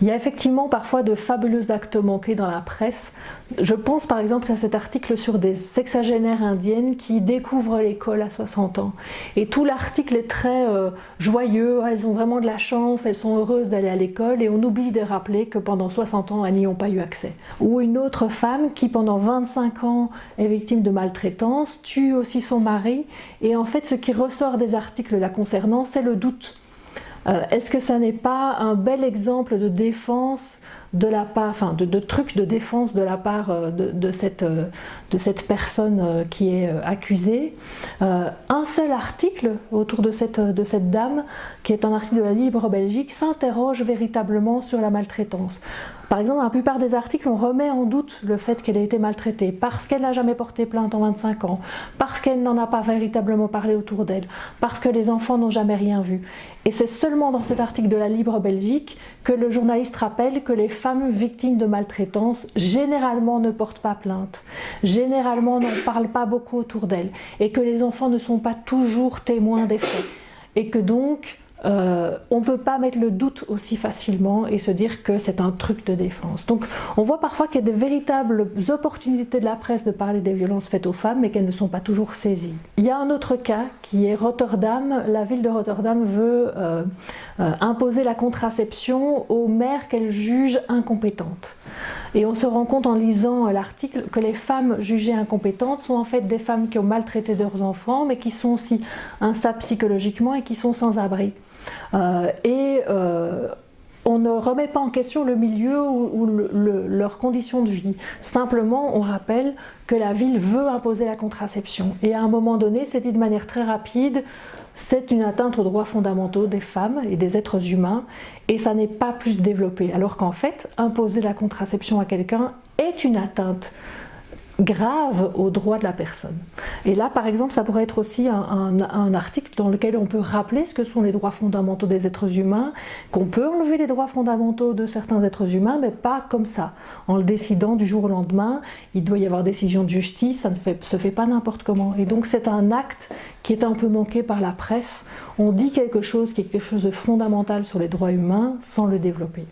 Il y a effectivement parfois de fabuleux actes manqués dans la presse. Je pense par exemple à cet article sur des sexagénaires indiennes qui découvrent l'école à 60 ans. Et tout l'article est très joyeux, elles ont vraiment de la chance, elles sont heureuses d'aller à l'école, et on oublie de rappeler que pendant 60 ans, elles n'y ont pas eu accès. Ou une autre femme qui pendant 25 ans est victime de maltraitance, tue aussi son mari, et en fait ce qui ressort des articles la concernant, c'est le doute. Est-ce que ça n'est pas un bel exemple de défense de la part, enfin de truc de défense de la part de cette personne qui est accusée? Un seul article autour de cette dame, qui est un article de la Libre Belgique, s'interroge véritablement sur la maltraitance. Par exemple, dans la plupart des articles, on remet en doute le fait qu'elle ait été maltraitée parce qu'elle n'a jamais porté plainte en 25 ans, parce qu'elle n'en a pas véritablement parlé autour d'elle, parce que les enfants n'ont jamais rien vu. Et c'est seulement dans cet article de la Libre Belgique que le journaliste rappelle que les femmes victimes de maltraitance généralement ne portent pas plainte, généralement n'en parlent pas beaucoup autour d'elles, et que les enfants ne sont pas toujours témoins des faits. Et que donc, on ne peut pas mettre le doute aussi facilement et se dire que c'est un truc de défense. Donc on voit parfois qu'il y a des véritables opportunités de la presse de parler des violences faites aux femmes, mais qu'elles ne sont pas toujours saisies. Il y a un autre cas qui est Rotterdam. La ville de Rotterdam veut imposer la contraception aux mères qu'elle juge incompétentes. Et on se rend compte en lisant l'article que les femmes jugées incompétentes sont en fait des femmes qui ont maltraité leurs enfants, mais qui sont aussi instables psychologiquement et qui sont sans abri. On ne remet pas en question le milieu ou leurs conditions de vie. Simplement, on rappelle que la ville veut imposer la contraception. Et à un moment donné, c'est dit de manière très rapide, c'est une atteinte aux droits fondamentaux des femmes et des êtres humains, et ça n'est pas plus développé. Alors qu'en fait, imposer la contraception à quelqu'un est une atteinte grave aux droits de la personne. Et là, par exemple, ça pourrait être aussi un article dans lequel on peut rappeler ce que sont les droits fondamentaux des êtres humains, qu'on peut enlever les droits fondamentaux de certains êtres humains, mais pas comme ça. En le décidant du jour au lendemain, il doit y avoir décision de justice, ça ne se fait pas n'importe comment. Et donc c'est un acte qui est un peu manqué par la presse. On dit quelque chose qui est quelque chose de fondamental sur les droits humains sans le développer.